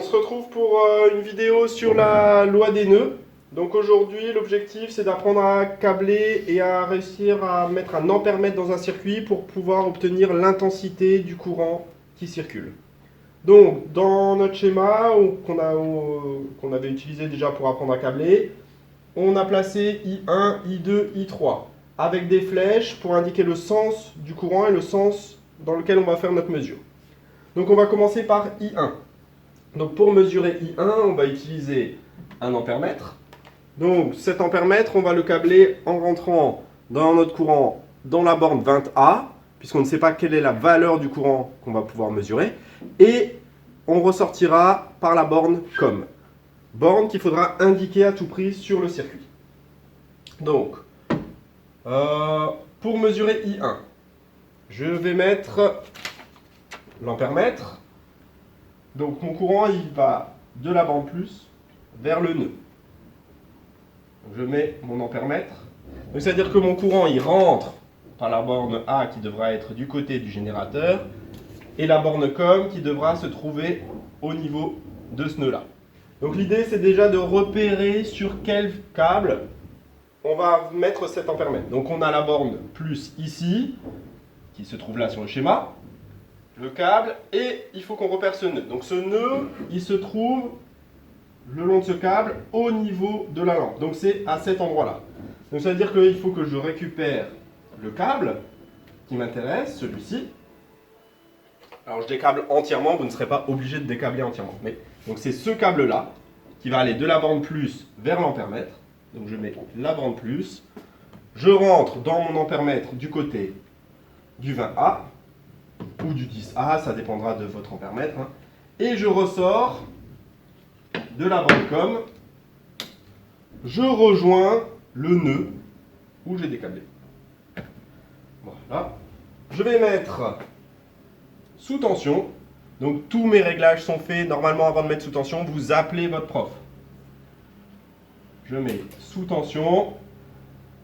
se retrouve pour une vidéo sur la loi des nœuds. Donc aujourd'hui, l'objectif c'est d'apprendre à câbler et à réussir à mettre un ampèremètre dans un circuit pour pouvoir obtenir l'intensité du courant qui circule. Donc dans notre schéma qu'on avait utilisé déjà pour apprendre à câbler, on a placé I1, I2, I3 avec des flèches pour indiquer le sens du courant et le sens dans lequel on va faire notre mesure. Donc on va commencer par I1. Donc pour mesurer I1, on va utiliser un ampèremètre. Donc cet ampèremètre, on va le câbler en rentrant dans notre courant dans la borne 20A, puisqu'on ne sait pas quelle est la valeur du courant qu'on va pouvoir mesurer. Et on ressortira par la borne COM. Borne qu'il faudra indiquer à tout prix sur le circuit. Donc, pour mesurer I1, je vais mettre l'ampèremètre. Donc mon courant, il va de la borne plus vers le nœud. Donc, je mets mon ampèremètre. Donc c'est-à-dire que mon courant, il rentre par la borne A qui devra être du côté du générateur et la borne COM qui devra se trouver au niveau de ce nœud-là. Donc l'idée, c'est déjà de repérer sur quel câble on va mettre cet ampèremètre. Donc on a la borne plus ici, qui se trouve là sur le schéma, le câble, et il faut qu'on repère ce nœud. Donc ce nœud, il se trouve le long de ce câble au niveau de la lampe. Donc c'est à cet endroit-là. Donc ça veut dire qu'il faut que je récupère le câble qui m'intéresse, celui-ci. Alors je décable entièrement, vous ne serez pas obligé de décabler entièrement. Mais, donc c'est ce câble-là qui va aller de la borne plus vers l'ampèremètre. Donc je mets la borne plus. Je rentre dans mon ampèremètre du côté du 20A ou du 10A, ça dépendra de votre ampèremètre. Et je ressors de la borne COM. Je rejoins le nœud où j'ai décablé. Voilà. Je vais mettre sous tension. Donc tous mes réglages sont faits normalement avant de mettre sous tension. Vous appelez votre prof. Je mets sous tension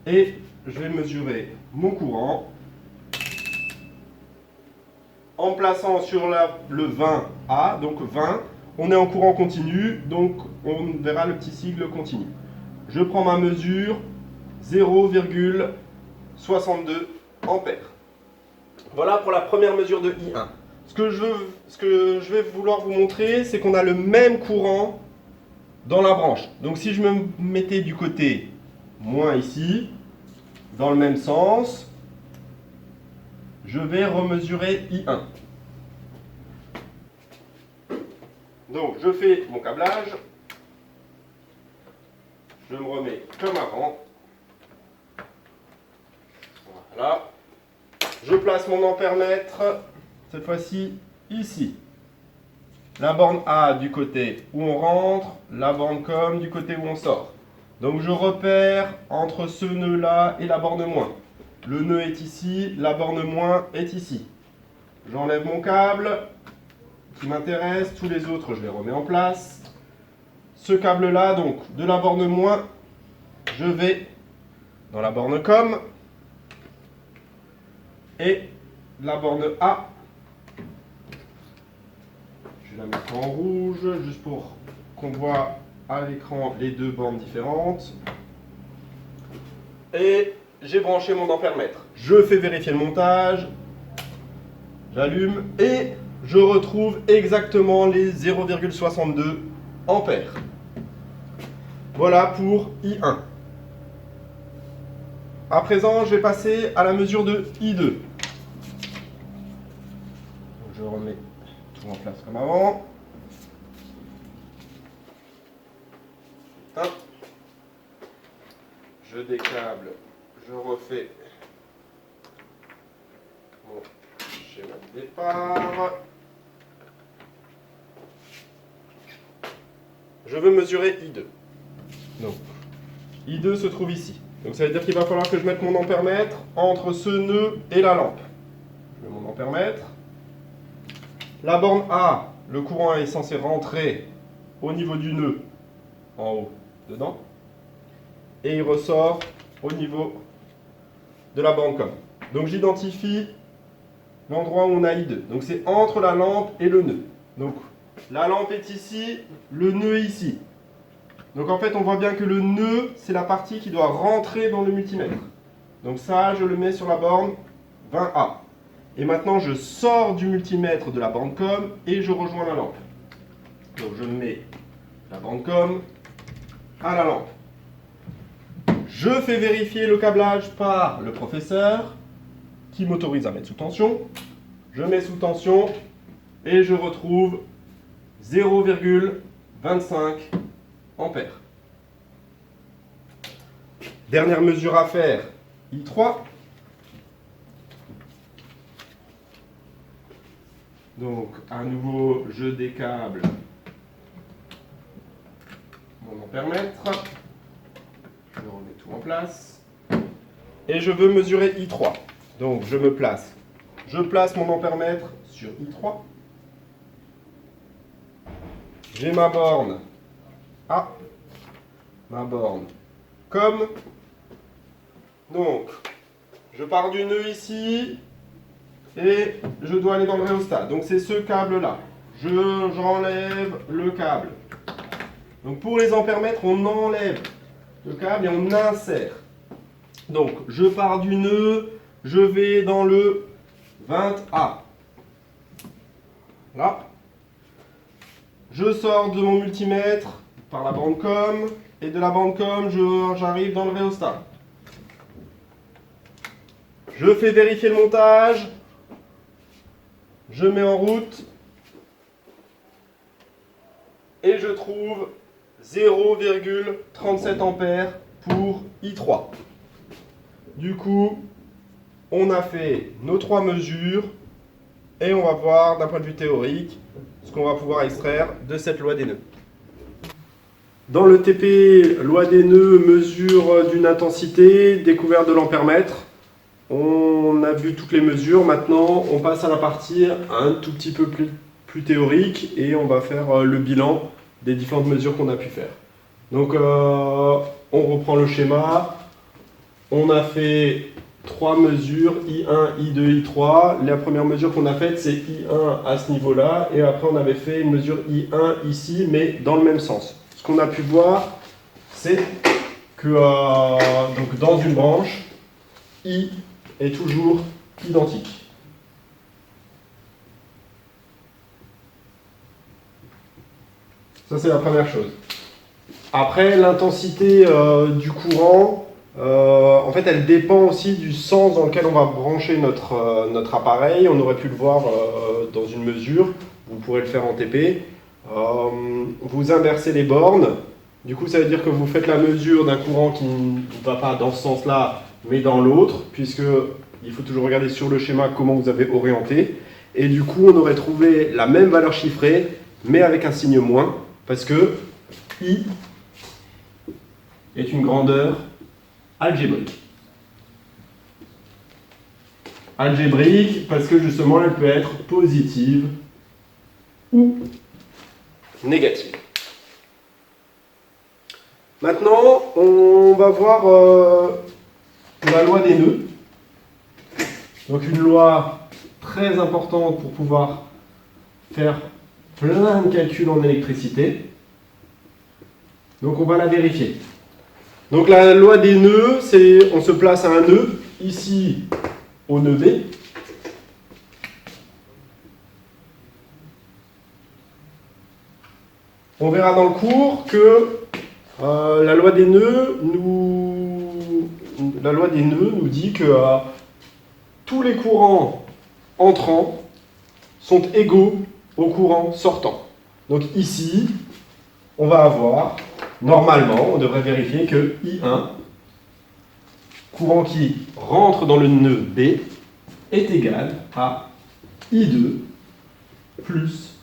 et je vais mesurer mon courant en plaçant sur le 20A, donc 20. On est en courant continu, donc on verra le petit sigle continu. Je prends ma mesure 0,62 ampères. Voilà pour la première mesure de I1. Ce que je vais vouloir vous montrer, c'est qu'on a le même courant dans la branche. Donc si je me mettais du côté moins ici, dans le même sens, je vais remesurer I1. Donc je fais mon câblage, je me remets comme avant. Voilà. Je place mon ampèremètre, cette fois-ci ici. La borne A du côté où on rentre, la borne COM du côté où on sort. Donc je repère entre ce nœud-là et la borne moins. Le nœud est ici, la borne moins est ici. J'enlève mon câble qui m'intéresse, tous les autres je les remets en place. Ce câble-là, donc de la borne moins, je vais dans la borne COM et la borne A. Je vais la mettre en rouge, juste pour qu'on voit à l'écran les deux bornes différentes. Et j'ai branché mon ampèremètre. Je fais vérifier le montage. J'allume et je retrouve exactement les 0,62 ampères. Voilà pour I1. À présent, je vais passer à la mesure de I2. Donc, je remets tout en place comme avant. Je décable, je refais mon schéma de départ. Je veux mesurer I2. Donc, I2 se trouve ici. Donc ça veut dire qu'il va falloir que je mette mon ampèremètre entre ce nœud et la lampe. Je mets mon ampèremètre. La borne A, le courant est censé rentrer au niveau du nœud, en haut, dedans. Et il ressort au niveau de la borne COM. Donc j'identifie l'endroit où on a I2. Donc c'est entre la lampe et le nœud. Donc La lampe est ici, le nœud est ici. Donc en fait, on voit bien que le nœud, c'est la partie qui doit rentrer dans le multimètre. Donc ça, je le mets sur la borne 20A. Et maintenant, je sors du multimètre de la borne COM et je rejoins la lampe. Donc je mets la borne COM à la lampe. Je fais vérifier le câblage par le professeur qui m'autorise à mettre sous tension. Je mets sous tension et je retrouve 0,25 ampères. Dernière mesure à faire, I3. Donc, à nouveau, je décable mon ampèremètre. Je remets tout en place. Et je veux mesurer I3. Donc, je place mon ampèremètre sur I3. J'ai ma borne A, ma borne COM. Donc, je pars du nœud ici et je dois aller dans le rhéostat. Donc, c'est ce câble-là. J'enlève le câble. Donc, pour les ampèremètres, on enlève le câble et on insère. Donc, je pars du nœud, je vais dans le 20A. Là. Je sors de mon multimètre par la bande COM et de la bande COM, j'arrive dans le rhéostat. Je fais vérifier le montage. Je mets en route et je trouve 0,37 ampères pour I3. Du coup, on a fait nos 3 mesures et on va voir d'un point de vue théorique ce qu'on va pouvoir extraire de cette loi des nœuds. Dans le TP, loi des nœuds, mesure d'une intensité, découverte de l'ampèremètre. On a vu toutes les mesures. Maintenant, on passe à la partie un tout petit peu plus théorique et on va faire le bilan des différentes mesures qu'on a pu faire. Donc, on reprend le schéma. On a fait 3 mesures, I1, I2, I3. La première mesure qu'on a faite, c'est I1 à ce niveau-là. Et après, on avait fait une mesure I1 ici, mais dans le même sens. Ce qu'on a pu voir, c'est que donc dans une branche, I est toujours identique. Ça, c'est la première chose. Après, l'intensité du courant, en fait, elle dépend aussi du sens dans lequel on va brancher notre appareil. On aurait pu le voir dans une mesure. Vous pourrez le faire en TP. Vous inversez les bornes. Du coup, ça veut dire que vous faites la mesure d'un courant qui ne va pas dans ce sens-là, mais dans l'autre, puisque il faut toujours regarder sur le schéma comment vous avez orienté. Et du coup, on aurait trouvé la même valeur chiffrée, mais avec un signe moins, parce que I est une grandeur algébrique. Algébrique parce que justement elle peut être positive ou négative. Maintenant, on va voir la loi des nœuds. Donc une loi très importante pour pouvoir faire plein de calculs en électricité. Donc on va la vérifier. Donc la loi des nœuds, c'est on se place à un nœud, ici au nœud B. On verra dans le cours que la loi des nœuds nous dit que tous les courants entrants sont égaux aux courants sortants. Donc ici, on va avoir, normalement, on devrait vérifier que I1, courant qui rentre dans le nœud B, est égal à I2 plus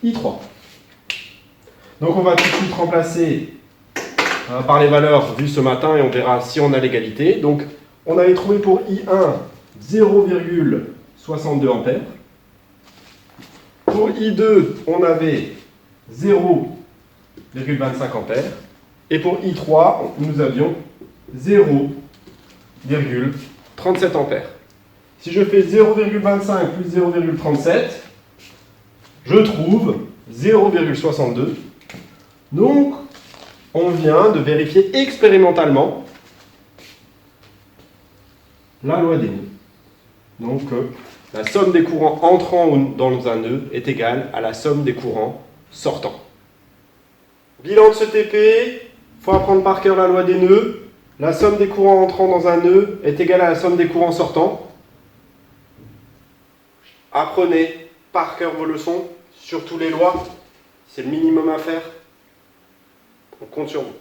I3. Donc on va tout de suite remplacer par les valeurs vues ce matin et on verra si on a l'égalité. Donc on avait trouvé pour I1 0,62 ampères. Pour I2, on avait 0,25 ampères. Et pour I3, nous avions 0,37 ampères. Si je fais 0,25 plus 0,37, je trouve 0,62. Donc, on vient de vérifier expérimentalement la loi des nœuds. Donc, la somme des courants entrant dans un nœud est égale à la somme des courants sortants. Bilan de ce TP, il faut apprendre par cœur la loi des nœuds. La somme des courants entrant dans un nœud est égale à la somme des courants sortants. Apprenez par cœur vos leçons, surtout les lois. C'est le minimum à faire. On compte sur vous.